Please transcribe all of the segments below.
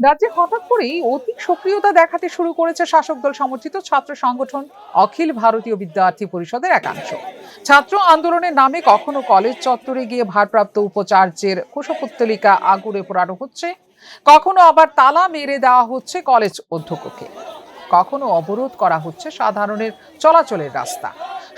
রাজ্যে হঠাৎ করেই অতি সক্রিয়তা দেখাতে শুরু করেছে শাসক দল সমর্থিত ছাত্র সংগঠন অখিল ভারতীয় বিদ্যার্থী পরিষদের একাংশ। ছাত্র আন্দোলনের নামে কখনো কলেজ চত্বরে গিয়ে ভারপ্রাপ্ত উপাচার্যের কুশপুত্তলিকা আগুনে পোড়ানো হচ্ছে, কখনো আবার তালা মেরে দেওয়া হচ্ছে কলেজ অধ্যক্ষকে, কখনো অবরোধ করা হচ্ছে সাধারণের চলাচলের রাস্তা।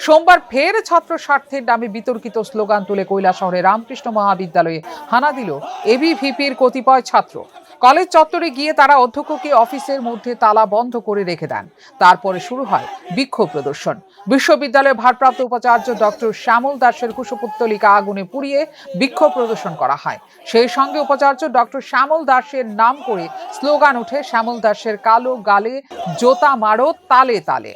সোমবার ফের ছাত্র স্বার্থের নামে বিতর্কিত স্লোগান তুলে কৈলাসহরে রামকৃষ্ণ মহাবিদ্যালয়ে হানা দিল এবিভিপির কতিপয় ছাত্র। কলেজ চত্বরে গিয়ে তারা অধ্যক্ষকে অফিসের মধ্যে তালা বন্ধ করে রেখে দেন। তারপরে শুরু হয় বিক্ষোভ প্রদর্শন। বিশ্ববিদ্যালয়ের ভারপ্রাপ্ত উপাচার্য ডক্টর শ্যামল দাসের কুশপুত্তলিকা আগুনে পুড়িয়ে বিক্ষোভ প্রদর্শন করা হয়। সেই সঙ্গে উপাচার্য ডক্টর শ্যামল দাসের নাম করে স্লোগান ওঠে, শ্যামল দাসের কালো গালে জোতা মারো তালে তালে।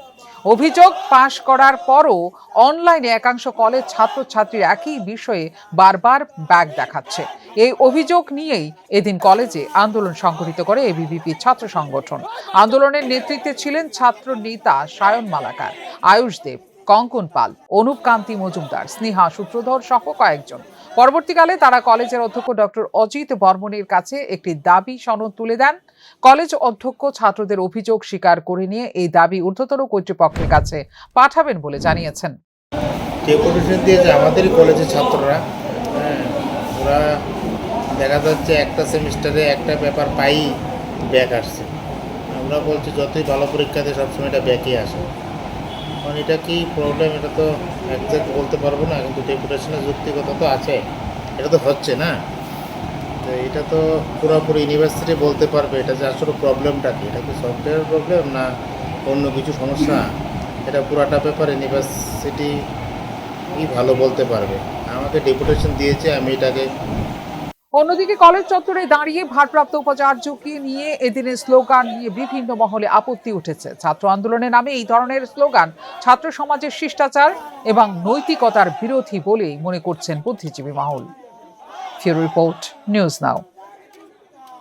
অভিযোগ পাশ করার পরও অনলাইনে একাংশ কলেজ ছাত্রছাত্রীর একই বিষয়ে বারবার ব্যাগ দেখাচ্ছে। এই অভিযোগ নিয়েই এদিন কলেজে আন্দোলন সংগঠিত করে এবিভিপি ছাত্র সংগঠন। আন্দোলনের নেতৃত্বে ছিলেন ছাত্র নেতা সায়ন মালাকার, আয়ুষ দেব, কঙ্কন পাল, অনুপ কান্তি মজুমদার, স্নেহা সূত্রধর সহ কয়েকজন। পরবর্তীকালে তারা কলেজের অধ্যক্ষ ডক্টর অজিত বর্মনের কাছে একটি দাবি সনদ তুলে দেন। কলেজ অধ্যক্ষ ছাত্রদের অভিযোগ স্বীকার করে নিয়ে এই দাবি ঊর্ধ্বতন কর্তৃপক্ষের কাছে পাঠাবেন বলে জানিয়েছেন। ডেপুটেশন দিয়েছে আমাদেরই কলেজের ছাত্ররা। ওরা দেখা যাচ্ছে একটা সেমিস্টারে একটা পেপার পাই ব্যাক আসছে। আমরা বলছি যতই ভালো পরীক্ষা দিয়ে সবসময় এটা ব্যাকই আসে। কারণ এটা কি প্রবলেম, এটা তো একজ্যাক্ট বলতে পারবো না, কিন্তু ডেপুটেশনের যুক্তিগতা তো আছে, এটা তো হচ্ছে না। তো এটা তো পুরোপুরি ইউনিভার্সিটি বলতে পারবে এটা যে আসলে প্রবলেমটা কি, এটা কি সফটওয়্যার প্রবলেম না অন্য কিছু সমস্যা, এটা পুরাটা ব্যাপার ইউনিভার্সিটি ভালো বলতে পারবে। আমাকে ডেপুটেশন দিয়েছে, আমি এটাকে। অন্যদিকে কলেজ চত্বরে দাঁড়িয়ে ভারপ্রাপ্ত উপাচার্যকে নিয়ে এদিনের স্লোগান নিয়ে বিভিন্ন মহলে আপত্তি উঠেছে। ছাত্র আন্দোলনের নামে এই ধরনের স্লোগান ছাত্র সমাজের শিষ্টাচার এবং নৈতিকতার বিরোধী বলেই মনে করছেন বুদ্ধিজীবী মহল। ফিউরো রিপোর্ট, নিউজ নাও।